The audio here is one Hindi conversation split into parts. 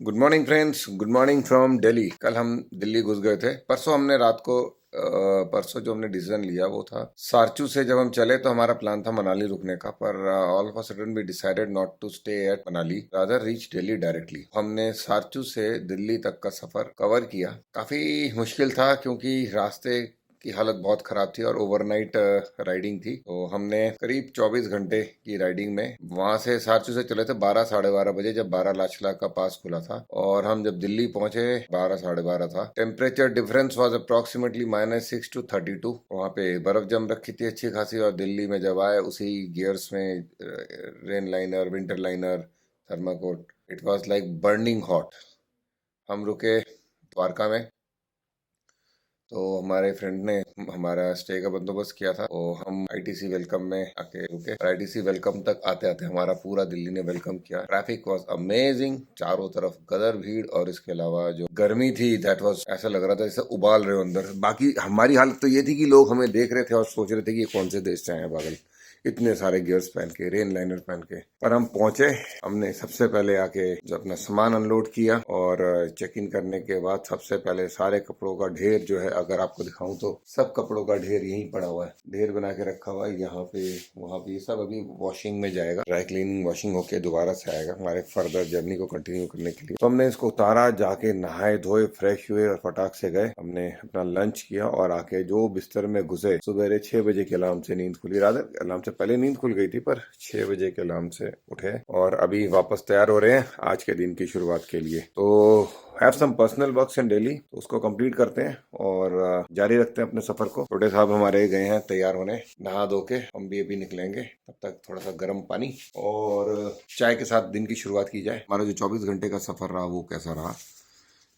Good morning friends, good morning from Delhi. कल हम दिल्ली घुस गए थे। परसों हमने रात को परसों जो हमने डिसीजन लिया वो था सारचू से। जब हम चले तो हमारा प्लान था मनाली रुकने का, पर all of a sudden we decided not to stay at Manali, rather reach Delhi directly. हमने सारचू से दिल्ली तक का सफर कवर किया। काफी मुश्किल था क्योंकि रास्ते की हालत बहुत खराब थी और ओवरनाइट राइडिंग थी। तो हमने करीब 24 घंटे की राइडिंग में वहां से सारचू से चले थे 12 साढ़े 12 बजे, जब 12 लाचला का पास खुला था। और हम जब दिल्ली पहुंचे 12 साढ़े 12 था। Temperature difference was approximately -6 to 32। वहां पे बर्फ जम रखी थी अच्छी खासी। और दिल्ली में जब आए उसी गियर्स में रेन लाइनर, विंटर लाइनर, थर्माकोट, it was like burning hot. हम रुके द्वारका में। तो हमारे फ्रेंड ने हमारा स्टे का बंदोबस्त किया था। तो हम आईटीसी वेलकम में आके रुके। आईटीसी वेलकम तक आते आते हमारा पूरा दिल्ली ने वेलकम किया। ट्रैफिक वाज अमेजिंग, चारों तरफ गदर भीड़। और इसके अलावा जो गर्मी थी दैट वाज, ऐसा लग रहा था जैसे उबाल रहे हो अंदर। बाकी हमारी हालत तो ये थी कि लोग हमें देख रहे थे और सोच रहे थे कि ये कौन से देश से आए हैं पागल, इतने सारे गियर्स पहन के, रेन लाइनर पहन के। पर हम पहुंचे। हमने सबसे पहले आके जो अपना सामान अनलोड किया और चेक इन करने के बाद सबसे पहले सारे कपड़ों का ढेर जो है, अगर आपको दिखाऊं तो सब कपड़ों का ढेर यहीं पड़ा हुआ है। ढेर बना के रखा हुआ है यहाँ पे वहाँ पे। ये सब अभी वॉशिंग में जाएगा, ड्राई क्लीनिंग वॉशिंग होके दोबारा से आएगा हमारे फर्दर जर्नी को कंटिन्यू करने के लिए। तो हमने इसको उतारा, जाके नहाए धोए, फ्रेश हुए और फटाक से गए। हमने अपना लंच किया और आके जो बिस्तर में घुसे, सुबह 6 बजे के अलार्म से नींद खुली। रादर अलार्म से पहले नींद खुल गई थी, पर 6 बजे के अलार्म से उठे और अभी वापस तैयार हो रहे हैं आज के दिन की शुरुआत के लिए। तो have some personal works in daily, तो उसको कंप्लीट करते हैं और जारी रखते हैं अपने सफर को। छोटे साहब हमारे गए हैं तैयार होने, नहा धो के। हम भी अभी निकलेंगे। तब तक थोड़ा सा गर्म पानी और चाय के साथ दिन की शुरुआत की जाए। हमारा जो 24 घंटे का सफर रहा वो कैसा रहा।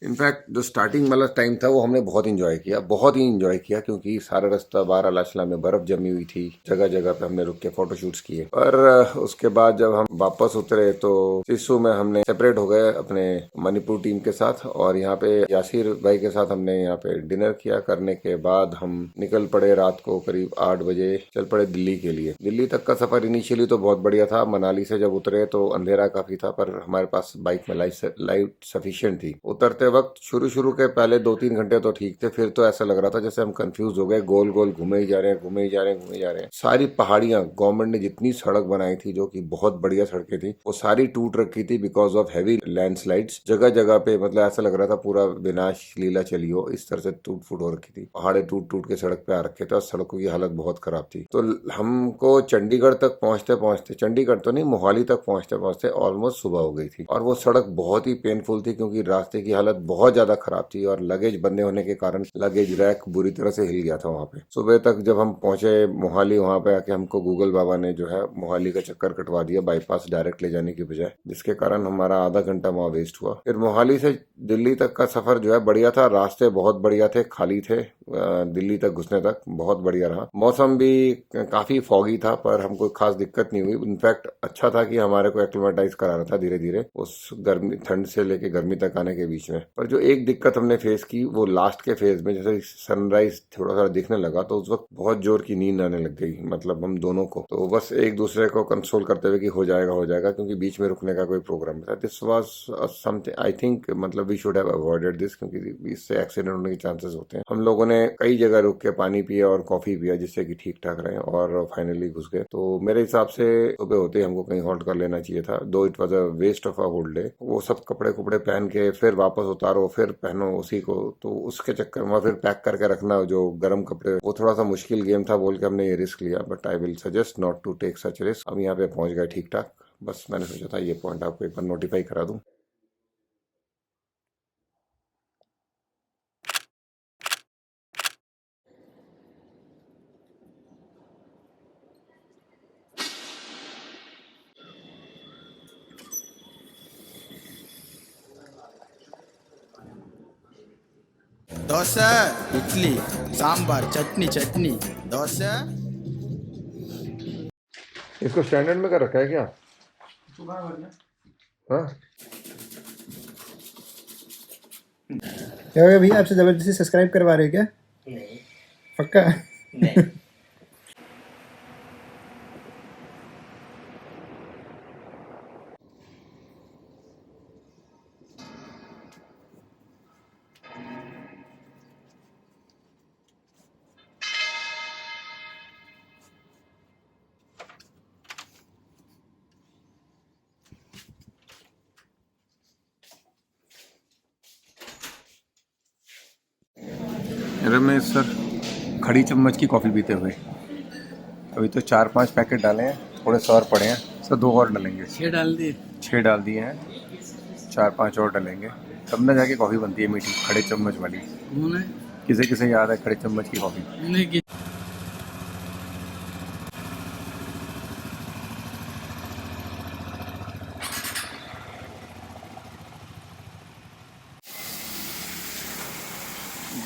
इनफैक्ट जो स्टार्टिंग वाला टाइम था वो हमने बहुत इंजॉय किया, बहुत ही इंजॉय किया, क्योंकि सारा रास्ता बारालाचला में बर्फ जमी हुई थी। जगह जगह पे हमने रुक के फोटो शूट्स किए। पर उसके बाद जब हम वापस उतरे तो सिस्सू में हमने सेपरेट हो गए अपने मणिपुर टीम के साथ। और यहाँ पे यासिर भाई के साथ हमने यहाँ पे डिनर किया। करने के बाद हम निकल पड़े रात को करीब 8 बजे, चल पड़े दिल्ली के लिए। दिल्ली तक का सफर इनिशियली तो बहुत बढ़िया था। मनाली से जब उतरे तो अंधेरा काफी था, पर हमारे पास बाइक में लाइट सफिशिएंट थी। उतरते वक्त शुरू शुरू के पहले 2-3 घंटे तो ठीक थे, फिर तो ऐसा लग रहा था जैसे हम कंफ्यूज हो गए। गोल गोल घूमे ही जा रहे हैं, घूमे ही जा रहे हैं, घूमे ही जा रहे हैं। सारी पहाड़ियां, गवर्नमेंट ने जितनी सड़क बनाई थी जो कि बहुत बढ़िया सड़कें थी, वो सारी टूट रखी थी बिकॉज ऑफ हैवी लैंडस्लाइड्स। जगह जगह पे मतलब ऐसा लग रहा था पूरा विनाश लीला चली हो, इस तरह से टूट फूट हो रखी थी। पहाड़े टूट टूट के सड़क पे आ रखे थे और सड़कों की हालत बहुत खराब थी। तो हमको चंडीगढ़ तक पहुंचते पहुंचते, चंडीगढ़ तो नहीं, मोहाली तक पहुंचते पहुंचते ऑलमोस्ट सुबह हो गई थी। और वो सड़क बहुत ही पेनफुल थी क्योंकि रास्ते की हालत बहुत ज्यादा खराब थी और लगेज बंधे होने के कारण लगेज रैक बुरी तरह से हिल गया था वहां पे। सुबह तक जब हम पहुंचे मोहाली, वहां पे आके हमको गूगल बाबा ने जो है मोहाली का चक्कर कटवा दिया, बाईपास डायरेक्ट ले जाने की बजाय, जिसके कारण हमारा आधा घंटा वहां वेस्ट हुआ। फिर मोहाली से दिल्ली तक का सफर जो है बढ़िया था। रास्ते बहुत बढ़िया थे, खाली थे। दिल्ली तक घुसने तक बहुत बढ़िया रहा। मौसम भी काफी फॉगी था, पर हमको खास दिक्कत नहीं हुई। इनफैक्ट अच्छा था कि हमारे को एक्लिमेटाइज करा रहा था धीरे धीरे उस गर्मी, ठंड से लेके गर्मी तक आने के बीच में। पर जो एक दिक्कत हमने फेस की वो लास्ट के फेज में, जैसे सनराइज थोड़ा सा दिखने लगा तो उस वक्त बहुत जोर की नींद आने लग गई, मतलब हम दोनों को। तो बस एक दूसरे को कंसोल करते हुए कि हो जाएगा हो जाएगा, क्योंकि बीच में रुकने का कोई प्रोग्राम नहीं था। This was something I think, मतलब we should have avoided this, क्योंकि इससे एक्सीडेंट होने के चांसेस होते हैं। हम लोगों ने कई जगह रुक के पानी पिया और कॉफी पिया जिससे कि ठीक ठाक रहे और फाइनली घुस गए। तो मेरे हिसाब से सुबह होते ही हमको कहीं हॉल्ट कर लेना चाहिए था, though it was a waste of a whole day. वो सब कपड़े कुपड़े पहन के फिर वापस उतारो, फिर पहनो उसी को, तो उसके चक्कर में फिर पैक करके रखना जो गर्म कपड़े, वो थोड़ा सा मुश्किल गेम था। बोल के हमने ये रिस्क लिया, but I will suggest not to take such risk. हम यहाँ पे पहुंच गए ठीक ठाक। बस मैंने सोचा था ये पॉइंट आपको एक बार नोटिफाई करा दूं। 'దోస', 'ఇడ్లీ', 'సాంబార్', 'చట్నీ', 'చట్నీ', 'దోస'। इसको स्टैंडर्ड में कर रखा है क्या? हाँ, क्या हो गया भैया, आपसे जबरदस्ती सब्सक्राइब करवा रहे हो क्या? नहीं पक्का? नहीं रमेश सर खड़ी चम्मच की कॉफ़ी पीते हुए। अभी तो 4-5 पैकेट डाले हैं, थोड़े से और पड़े हैं, सर 2 और डालेंगे। 6 डाल दिए। 6 डाल दिए हैं, 4-5 और डालेंगे, तब ना जाके कॉफ़ी बनती है मीठी, खड़े चम्मच वाली। कौन है? किसे किसे याद है खड़े चम्मच की कॉफ़ी? नहीं कि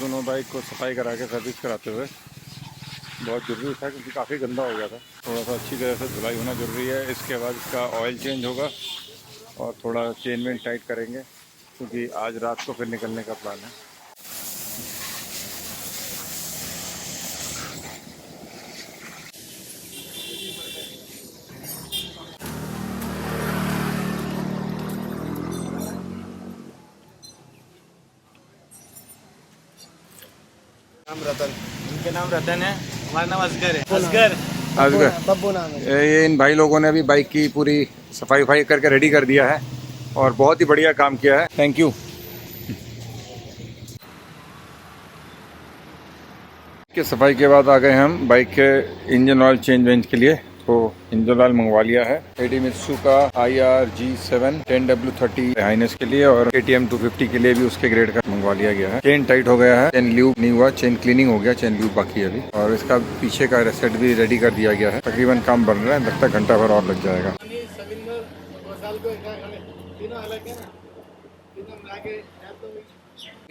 दोनों बाइक को सफाई करा के सर्विस कराते हुए बहुत ज़रूरी था, क्योंकि काफ़ी गंदा हो गया था। थोड़ा सा अच्छी तरह से धुलाई होना ज़रूरी है। इसके बाद इसका ऑयल चेंज होगा और थोड़ा चेन वेन टाइट करेंगे, क्योंकि आज रात को फिर निकलने का प्लान है। नाम रतन, इनके नाम रतन है, हमारा नाम असगर है। असगर अजगर, बब्बू नाम है। ये इन भाई लोगों ने अभी बाइक की पूरी सफाई वफाई करके रेडी कर दिया है और बहुत ही बढ़िया काम किया है, थैंक यू। के सफाई के बाद आ गए हम बाइक के इंजन ऑयल चेंज वेंज के लिए। तो इंजन ऑयल मंगवा लिया है मित्सुबिशी का IRG7 10W30 हाइनेस के लिए, और KTM 250 के लिए भी उसके ग्रेड का मंगवा लिया गया है। चेन टाइट हो गया है, चेन ल्यूब नहीं हुआ, चेन क्लीनिंग हो गया, चेन ल्यूब बाकी है अभी। और इसका पीछे का रेसेट भी रेडी कर दिया गया है। तकरीबन काम बन रहा है, लगता है घंटा भर और लग जाएगा।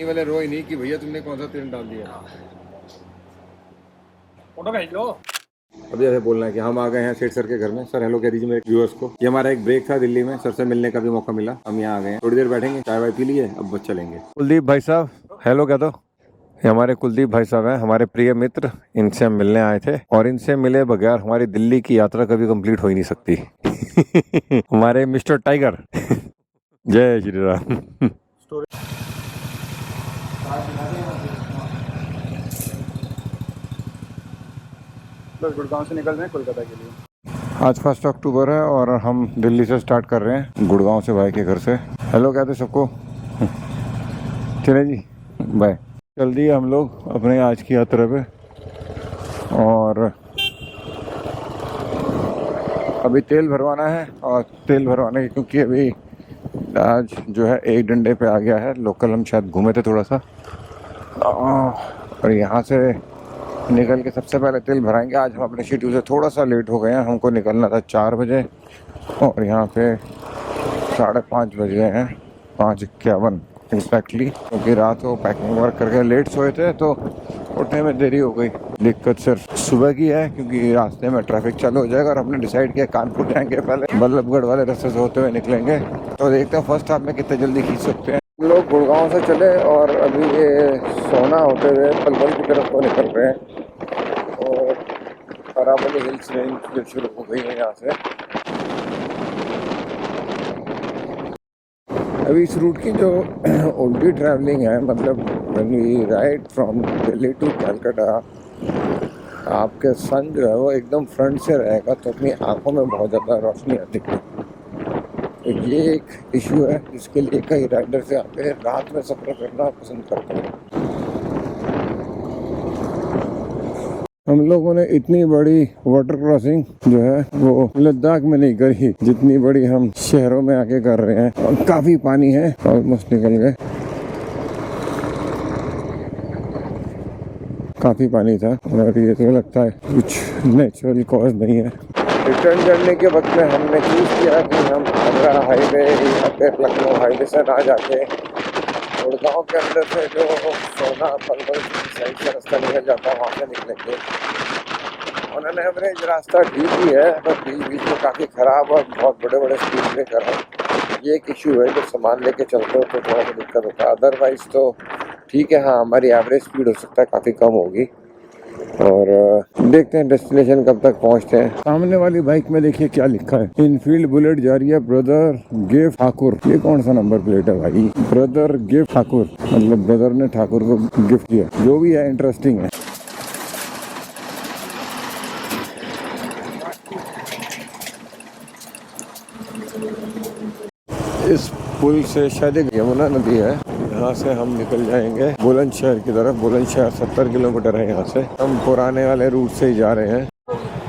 वाले रोए नहीं कि भैया तुमने कौन सा तेल डाल दिया, फोटो भेज लो। अभी ऐसे बोलना है कि हम आ गए हैं सेठ सर के घर में। सर हेलो कह दीजिए मेरे व्यूअर्स को। ये हमारा एक ब्रेक था दिल्ली में, सर से मिलने का भी मौका मिला, हम यहाँ आ गए हैं। थोड़ी देर बैठेंगे, चाय वाय पी लिए, अब बस चलेंगे। कुलदीप भाई साहब हेलो कह दो। ये हमारे कुलदीप भाई साहब हैं, हमारे प्रिय मित्र, इनसे हम मिलने आए थे। और इनसे मिले बगैर हमारी दिल्ली की यात्रा कभी कंप्लीट हो ही नहीं सकती। हमारे मिस्टर टाइगर। जय श्री राम। बस गुड़गांव से निकल रहे हैं कोलकाता के लिए। आज 1 अक्टूबर है और हम दिल्ली से स्टार्ट कर रहे हैं, गुड़गांव से भाई के घर से। हेलो कहते सबको। चले जी, बाय। चल दिए हम लोग अपने आज की यात्रा पे, और अभी तेल भरवाना है। और तेल भरवाने की, क्योंकि अभी आज जो है एक डंडे पे आ गया है। लोकल हम शायद घूमे थे थोड़ा सा, और यहाँ से निकल के सबसे पहले तेल भराएंगे। आज हम अपने शेड्यूल से थोड़ा सा लेट हो गए हैं, हमको निकलना था 4 बजे और यहाँ पे 5:30 बज गए हैं, 5:51 एग्जैक्टली, क्योंकि रात को पैकिंग वर्क करके लेट सोए थे तो उठने में देरी हो गई। दिक्कत सिर्फ सुबह की है, क्योंकि रास्ते में ट्रैफिक चालू हो जाएगा। और हमने डिसाइड किया कानपुर जाएंगे, पहले बल्लभगढ़ वाले रास्ते से होते हुए निकलेंगे। तो देखते हैं फर्स्ट हाफ में कितने जल्दी खींच सकते हैं। हम लोग गुड़गांव से चले और अभी ये सोना होते हुए पलवल की तरफ को निकल रहे हैं, और अरावली हिल्स रेंज जो शुरू हो गई है यहाँ से। अभी इस रूट की जो उल्टी ट्रैवलिंग है, मतलब when we ride from Delhi to Calcutta, आपके सन जो है वो एकदम फ्रंट से रहेगा, तो अपनी आंखों में बहुत ज़्यादा रोशनी आती है। तो ये एक इशू है जिसके लिए कई राइडर से आके रात में सफ़र करना पसंद करते हैं। हम लोगों ने इतनी बड़ी वाटर क्रॉसिंग जो है वो लद्दाख में नहीं करी, जितनी बड़ी हम शहरों में आके कर रहे हैं। और काफी पानी है, ऑलमोस्ट निकल गए, काफी पानी था। और ये तो लगता है कुछ नेचुरल कॉज नहीं है। रिटर्न जर्नी के वक्त में हमने चूज किया कि हम आगरा हाईवे या फिर लखनऊ हाईवे से ना जाके गुड़गांव के अंदर से जो सोना पलवल साइड से रास्ता निकल जाता है वहाँ से निकलेंगे। उन्होंने एवरेज रास्ता ठीक ही है, पर बीच बीच में काफ़ी ख़राब और बहुत बड़े बड़े स्पीड ब्रेकर है। ये एक इशू है, जब सामान लेके चलते हो तो थोड़ा सा दिक्कत होता है। अदरवाइज़ तो ठीक है, हाँ हमारी एवरेज स्पीड हो सकता है काफ़ी कम होगी। और देखते हैं डेस्टिनेशन कब तक पहुंचते हैं। सामने वाली बाइक में देखिए क्या लिखा है, इनफील्ड बुलेट जा रही है, ब्रदर गिव ठाकुर। ये कौन सा नंबर प्लेट है भाई, ब्रदर गिव ठाकुर, मतलब ब्रदर ने ठाकुर को गिफ्ट किया। जो भी है इंटरेस्टिंग है। इस पुल से शायद एक यमुना नदी है, यहाँ से हम निकल जाएंगे बुलंदशहर की तरफ। बुलंदशहर 70 किलोमीटर है यहाँ से। हम पुराने वाले रूट से ही जा रहे हैं।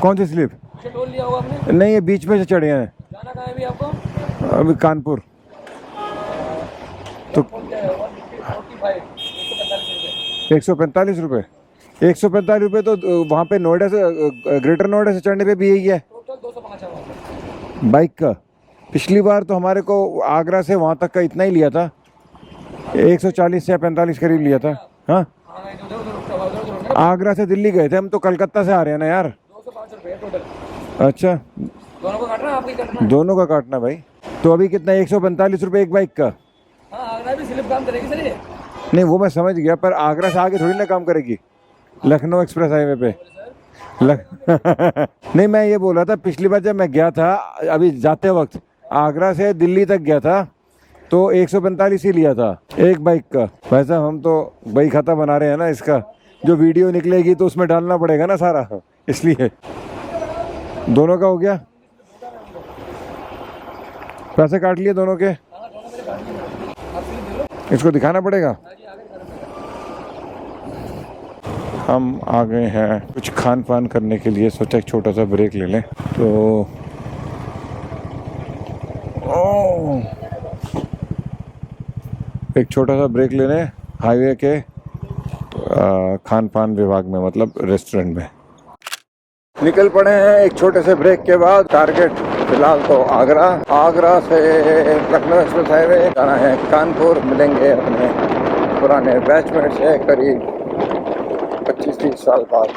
कौन सी स्लिप? टोल लिया होगा आपने? नहीं, ये बीच में से चढ़े हैं। जाना कहाँ है अभी आपको? अभी कानपुर। तो 145 रुपये। 145 रुपये तो वहाँ पे नोएडा से, ग्रेटर नोएडा से चढ़ने पे भी यही है। टोटल 205 है बाइक का। पिछली बार तो हमारे को आगरा से वहाँ तक का इतना ही लिया था, 140 या 45 करीब लिया था। हाँ, आगरा से दिल्ली गए थे हम, तो कलकत्ता से आ रहे हैं ना यार। 205 रुपये टोटल। अच्छा, दोनों को काटना, आपकी काटना? दोनों का काटना भाई। तो अभी कितना, 145 रुपये एक बाइक का? हाँ, आगरा भी स्लिप काम करेगी सर ये? नहीं, वो मैं समझ गया, पर आगरा से आगे थोड़ी ना काम करेगी लखनऊ एक्सप्रेस हाईवे पे। नहीं, मैं ये बोल रहा था, पिछली बार जब मैं गया था, अभी जाते वक्त आगरा से दिल्ली तक गया था, तो 145 ही लिया था एक बाइक का। वैसे हम तो बाइक खाता बना रहे हैं ना इसका, जो वीडियो निकलेगी तो उसमें डालना पड़ेगा ना सारा, इसलिए। दोनों का हो गया, पैसे काट लिए दोनों के। इसको दिखाना पड़ेगा। हम आ गए हैं कुछ खान पान करने के लिए, सोचा एक छोटा सा ब्रेक ले लें। तो एक छोटा सा ब्रेक ले लें हाईवे के खान पान विभाग में, मतलब रेस्टोरेंट में। निकल पड़े हैं एक छोटे से ब्रेक के बाद। टारगेट फिलहाल तो आगरा। आगरा से लखनऊ एक्सप्रेस हाईवे जाना है कानपुर। मिलेंगे अपने पुराने बैचमेट से करीब 25-30 साल बाद।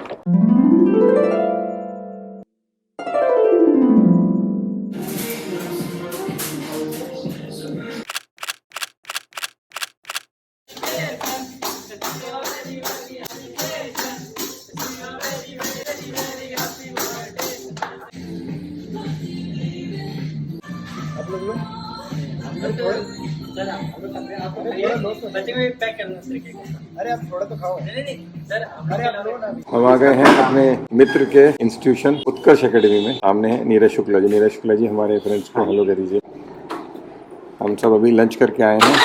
अरे आप थोड़ा तो खाओ। हम आ गए हैं अपने मित्र के इंस्टीट्यूशन उत्कर्ष एकेडमी में। सामने है नीरज शुक्ला जी। नीरज शुक्ला जी, हमारे फ्रेंड्स को हेलो कर दीजिए। हम सब अभी लंच करके आए हैं।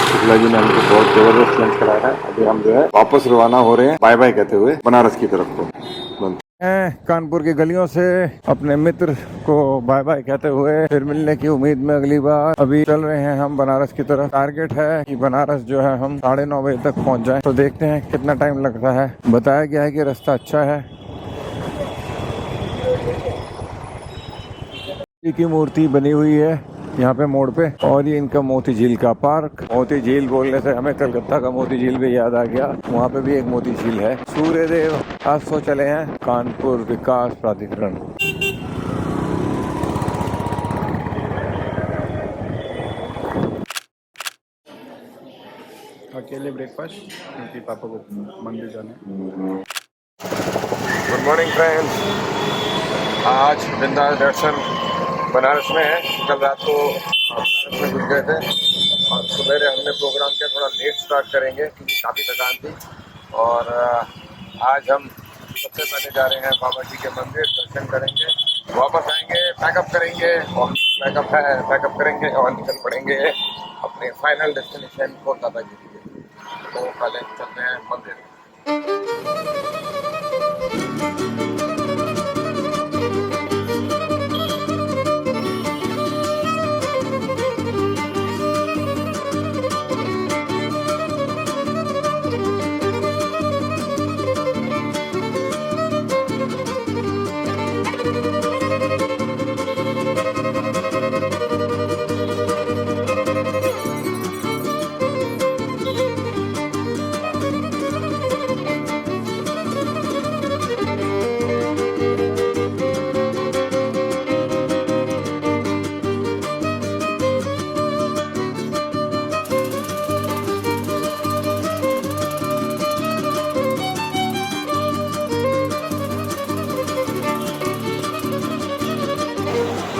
शुक्ला जी ने हमको बहुत जबरदस्त लंच कराया है। अभी हम जो है वापस रवाना हो रहे हैं बाय बाय कहते हुए बनारस की तरफ को। कानपुर की गलियों से अपने मित्र को बाय बाय कहते हुए फिर मिलने की उम्मीद में अगली बार अभी चल रहे हैं हम बनारस की तरफ। टारगेट है कि बनारस जो है हम 9:30 बजे तक पहुंच जाएं। तो देखते हैं कितना टाइम लगता है। बताया गया है कि रास्ता अच्छा है। की मूर्ति बनी हुई है यहाँ पे मोड़ पे, और ये इनका मोती झील का पार्क। मोती झील बोलने से हमें कलकत्ता का मोती झील भी याद आ गया। वहाँ पे भी एक मोती झील है। सूर्यदेव आज सो चले हैं कानपुर विकास प्राधिकरण। अकेले ब्रेकफास्ट, क्योंकि पापा को मंदिर जाना है। Good morning friends. आज वृंदावन दर्शन बनारस में है। कल रात को बनारस में घुस गए थे और सुबह हमने प्रोग्राम किया थोड़ा लेट स्टार्ट करेंगे क्योंकि काफ़ी थकान थी। और आज हम सबसे पहले जा रहे हैं बाबा जी के मंदिर, दर्शन करेंगे, वापस आएंगे, पैकअप करेंगे और पैकअप करेंगे और निकल पड़ेंगे अपने फाइनल डेस्टिनेशन कोलकाता के लिए। तो पहले चलते हैं मंदिर।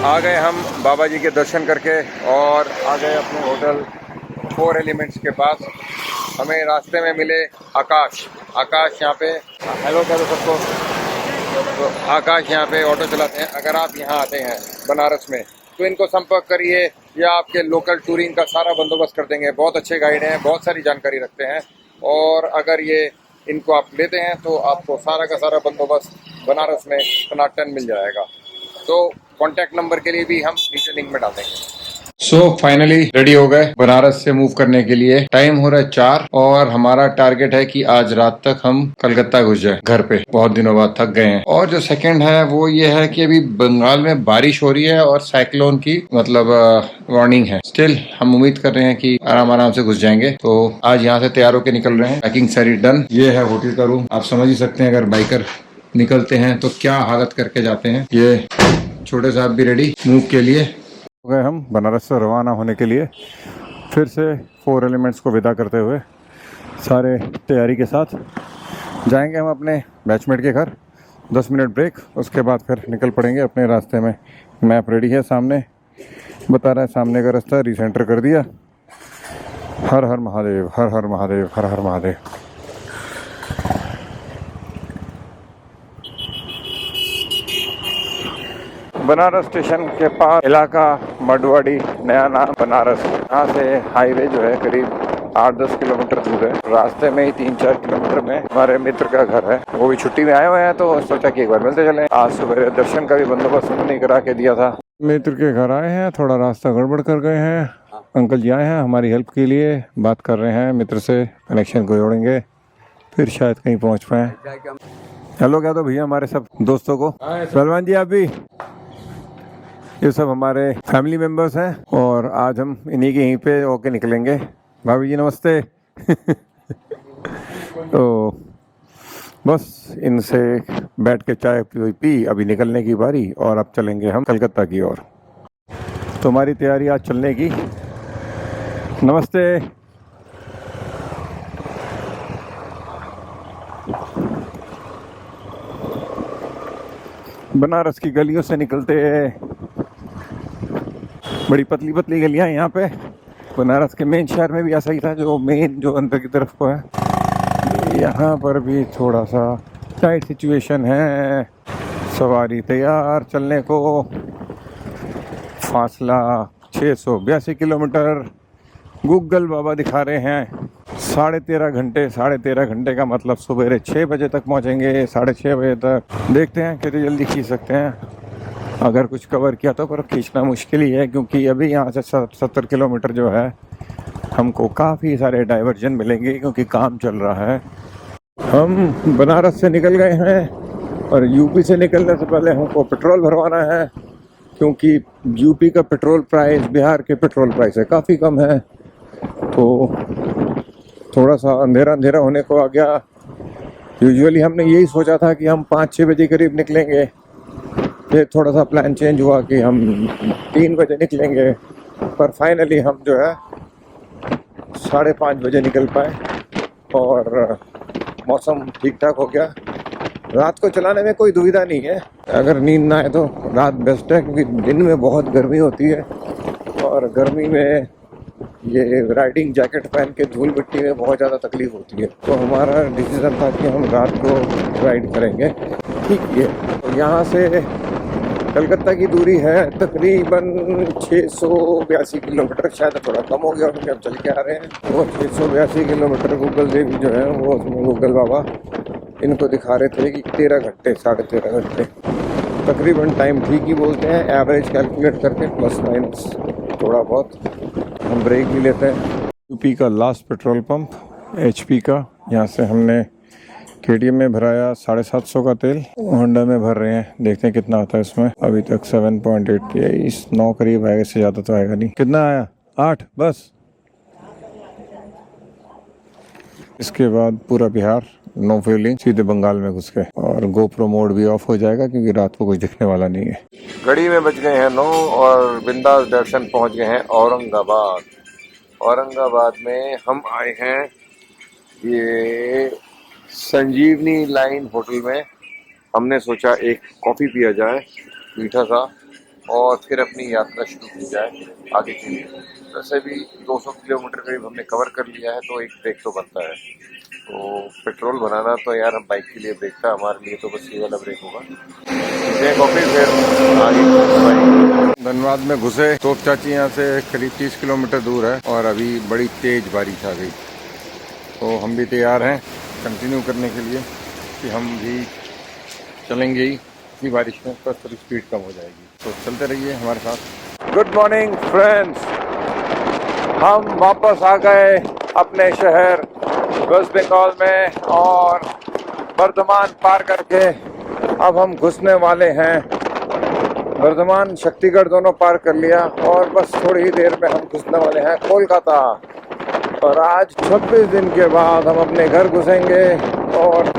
आ गए हम बाबा जी के दर्शन करके और आ गए अपने होटल 4 एलिमेंट्स के पास। हमें रास्ते में मिले आकाश। आकाश यहाँ पे हेलो कह दो सबको। तो आकाश यहाँ पे ऑटो चलाते हैं। अगर आप यहाँ आते हैं बनारस में तो इनको संपर्क करिए ये आपके लोकल टूरिंग का सारा बंदोबस्त कर देंगे। बहुत अच्छे गाइड हैं, बहुत सारी जानकारी रखते हैं, और अगर ये इनको आप लेते हैं तो आपको सारा का सारा बंदोबस्त बनारस में टनाटन मिल जाएगा। तो कॉन्टैक्ट नंबर के लिए भी हम नीचे लिंक में डाल देंगे। सो फाइनली रेडी हो गए बनारस से मूव करने के लिए। टाइम हो रहा है 4 और हमारा टारगेट है कि आज रात तक हम कलकत्ता घुस जाए घर पे। बहुत दिनों बाद थक गए हैं। और जो सेकंड है वो ये है कि अभी बंगाल में बारिश हो रही है और साइक्लोन की मतलब वार्निंग है। स्टिल हम उम्मीद कर रहे हैं कि आराम आराम से घुस जाएंगे। तो आज यहाँ से तैयार होकर निकल रहे हैं। पैकिंग सारी डन। ये है होटल का रूम। आप समझ ही सकते हैं अगर बाइकर निकलते हैं तो क्या हालत करके जाते हैं। ये छोटे साहब भी रेडी मूव के लिए हो गए। हम बनारस से रवाना होने के लिए फिर से 4 एलिमेंट्स को विदा करते हुए सारे तैयारी के साथ जाएंगे हम अपने बैचमेट के घर। 10 मिनट ब्रेक, उसके बाद फिर निकल पड़ेंगे अपने रास्ते में। मैप रेडी है, सामने बता रहा है सामने का रास्ता रिसेंटर कर दिया। हर हर महादेव, हर हर महादेव, हर हर महादेव। बनारस स्टेशन के पास इलाका मडवाड़ी, नया नाम बनारस। यहाँ से हाईवे जो है करीब 8-10 किलोमीटर दूर है। रास्ते में ही 3-4 किलोमीटर में हमारे मित्र का घर है। वो भी छुट्टी में आए हुए हैं तो सोचा कि एक बार मिलते चले। आज सुबह दर्शन का भी बंदोबस्त उन्होंने करा के दिया था। मित्र के घर आए हैं, थोड़ा रास्ता गड़बड़ कर गए हैं। अंकल जी आए हैं हमारी हेल्प के लिए, बात कर रहे हैं मित्र से, कनेक्शन को जोड़ेंगे फिर शायद कहीं पहुँच पाए। हेलो कह दो भैया हमारे सब दोस्तों को। सलमान जी आप भी। ये सब हमारे फैमिली मेंबर्स हैं और आज हम इन्हीं के यहीं पे होके निकलेंगे। भाभी जी नमस्ते। तो बस इनसे बैठ के चाय पी, अभी निकलने की बारी और अब चलेंगे हम कलकत्ता की ओर। तो हमारी तैयारी आज चलने की। नमस्ते। बनारस की गलियों से निकलते बड़ी पतली पतली गलियां यहाँ पे। बनारस के मेन शहर में भी ऐसा ही था, जो मेन जो अंदर की तरफ को है। यहाँ पर भी थोड़ा सा टाइट सिचुएशन है। सवारी तैयार चलने को। फासला 682 किलोमीटर गूगल बाबा दिखा रहे हैं। 13.5 घंटे का मतलब सुबह 6 बजे तक पहुँचेंगे, 6:30 बजे तक। देखते हैं कितनी जल्दी खींच सकते हैं। अगर कुछ कवर किया तो पर खींचना मुश्किल ही है, क्योंकि अभी यहाँ से 70 किलोमीटर जो है हमको काफ़ी सारे डाइवर्जन मिलेंगे क्योंकि काम चल रहा है। हम बनारस से निकल गए हैं और यूपी से निकलने से पहले हमको पेट्रोल भरवाना है, क्योंकि यूपी का पेट्रोल प्राइस बिहार के पेट्रोल प्राइस से काफ़ी कम है। तो थोड़ा सा अंधेरा अंधेरा होने को आ गया। यूजुअली हमने यही सोचा था कि हम 5-6 बजे करीब निकलेंगे, फिर थोड़ा सा प्लान चेंज हुआ कि हम 3 बजे निकलेंगे, पर फाइनली हम जो है 5:30 बजे निकल पाए और मौसम ठीक ठाक हो गया। रात को चलाने में कोई दुविधा नहीं है, अगर नींद ना आए तो रात बेस्ट है, क्योंकि दिन में बहुत गर्मी होती है और गर्मी में ये राइडिंग जैकेट पहन के धूल मिट्टी में बहुत ज़्यादा तकलीफ होती है। तो हमारा डिसीज़न था कि हम रात को राइड करेंगे। ठीक है, तो यहाँ से कलकत्ता की दूरी है तकरीबन 682 किलोमीटर, शायद थोड़ा कम हो गया क्योंकि हम चल के आ रहे हैं। वो 682 किलोमीटर गूगल देवी जो है वो गूगल बाबा इनको दिखा रहे थे कि 13 घंटे 13.5 घंटे तकरीबन टाइम ठीक ही बोलते हैं, एवरेज कैलकुलेट करके प्लस माइनस थोड़ा बहुत। हम ब्रेक भी लेते हैं। यूपी का लास्ट पेट्रोल पंप HP का, यहाँ से हमने KTM में भराया 750 का तेल, होंडा में भर रहे हैं, देखते हैं कितना आता है इसमें। अभी तक 7.8 9 करीब आएगा, इससे ज़्यादा तो आएगा नहीं। कितना आया? 8 बस। इसके बाद पूरा बिहार नो फ्यूलिंग, सीधे बंगाल में घुस गए और GoPro मोड भी ऑफ हो जाएगा क्योंकि रात को कुछ दिखने वाला नहीं है। घड़ी में बज गए हैं 9 और बिंदास दर्शन पहुंच गए हैं औरंगाबाद। औरंगाबाद में हम आए हैं ये संजीवनी लाइन होटल में। हमने सोचा एक कॉफ़ी पिया जाए मीठा सा और फिर अपनी यात्रा शुरू की जाए आगे के लिए। वैसे भी 200 किलोमीटर करीब हमने कवर कर लिया है, तो एक ब्रेक तो बनता है। तो पेट्रोल बनाना तो यार हम बाइक के लिए ब्रेक था, हमारे लिए तो बस ये वाला ब्रेक होगा। कॉफ़ी फिर आगे धनबाद में घुसे। तोप चाची यहाँ से करीब 30 किलोमीटर दूर है और अभी बड़ी तेज बारिश आ गई, तो हम भी तैयार हैं कंटिन्यू करने के लिए कि हम भी चलेंगे ही इसी बारिश में, बस थोड़ी स्पीड कम हो जाएगी, तो चलते रहिए हमारे साथ। गुड मॉर्निंग फ्रेंड्स, हम वापस आ गए अपने शहर वेस्ट बंगाल में और बर्धमान पार करके अब हम घुसने वाले हैं। बर्धमान शक्तिगढ़ दोनों पार कर लिया और बस थोड़ी ही देर में हम घुसने वाले हैं कोलकाता। और आज 26 दिन के बाद हम अपने घर घुसेंगे और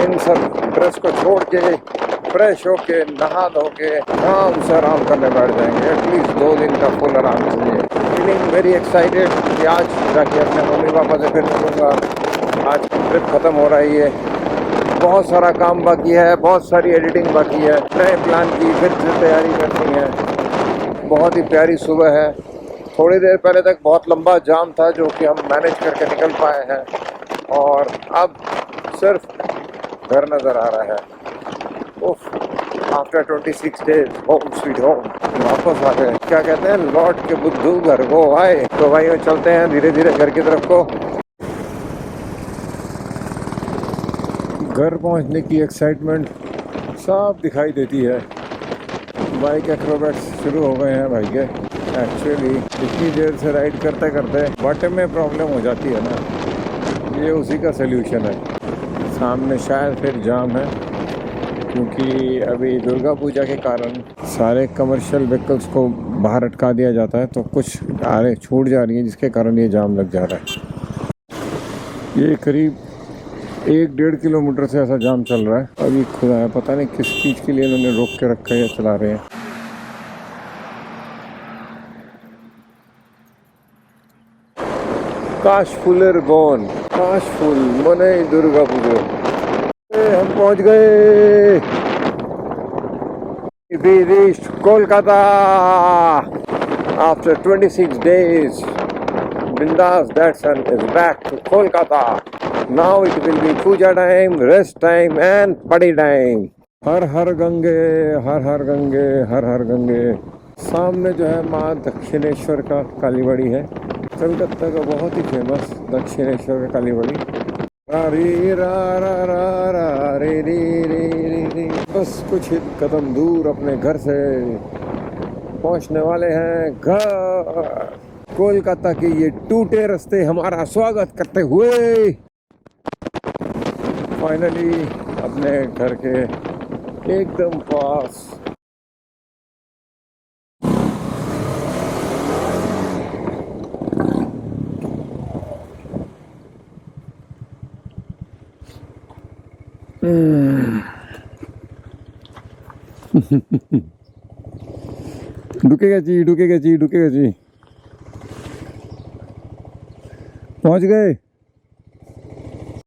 इन सब ड्रेस को छोड़ के फ्रेश होके नहा धो के आराम से आराम करने बैठ जाएंगे। एटलीस्ट 2 दिन का फुल आराम चाहिए। फीलिंग वेरी एक्साइटेड कि आज जाके अपने मम्मी पापा से फिर मिलूँगा। आज ट्रिप ख़त्म हो रही है, बहुत सारा काम बाकी है, बहुत सारी एडिटिंग बाकी है, नए प्लान की फिर से तैयारी करनी है। बहुत ही प्यारी सुबह है। थोड़ी देर पहले तक बहुत लंबा जाम था जो कि हम मैनेज करके निकल पाए हैं और अब सिर्फ घर नज़र आ रहा है। उफ, after 26 days home sweet home वापस आ गए। क्या कहते हैं, लौट के बुद्धू घर को आए। तो भाई चलते हैं धीरे धीरे घर की तरफ को। घर पहुंचने की एक्साइटमेंट साफ दिखाई देती है। बाइक एक्रोबैट्स शुरू हो गए हैं भाई के। एक्चुअली इतनी देर से राइड करते करते बटन में प्रॉब्लम हो जाती है ना, ये उसी का सल्यूशन है। सामने शायद फिर जाम है क्योंकि अभी दुर्गा पूजा के कारण सारे कमर्शियल व्हीकल्स को बाहर अटका दिया जाता है, तो कुछ आरे छूट जा रही है जिसके कारण ये जाम लग जा रहा है। ये करीब 1-1.5 किलोमीटर से ऐसा जाम चल रहा है। अभी खुदा है, पता नहीं किस चीज़ के लिए इन्होंने रोक के रखा है या चला रहे हैं। काशफुलेर गोन, काशफुल मने दुर्गा पूजा। हम पहुंच गए। We reached Kolkata after 26 days. Bindas Datsun is back to Kolkata. Now it will be puja time, rest time and party time. हर हर गंगे, हर हर गंगे, हर हर गंगे। सामने जो है माँ दक्षिणेश्वर का कालीबाड़ी है, कलकत्ता का बहुत ही फेमस दक्षिणेश्वर का कालीबाड़ी। री रा रा रा रा रे रे रे रे रे। बस कुछ ही कदम दूर अपने घर से पहुंचने वाले हैं घर। कोलकाता के ये टूटे रास्ते हमारा स्वागत करते हुए फाइनली अपने घर के एकदम पास। ढुकेगा जी, ढुकेगा जी, ढुकेगा जी। पहुंच गए।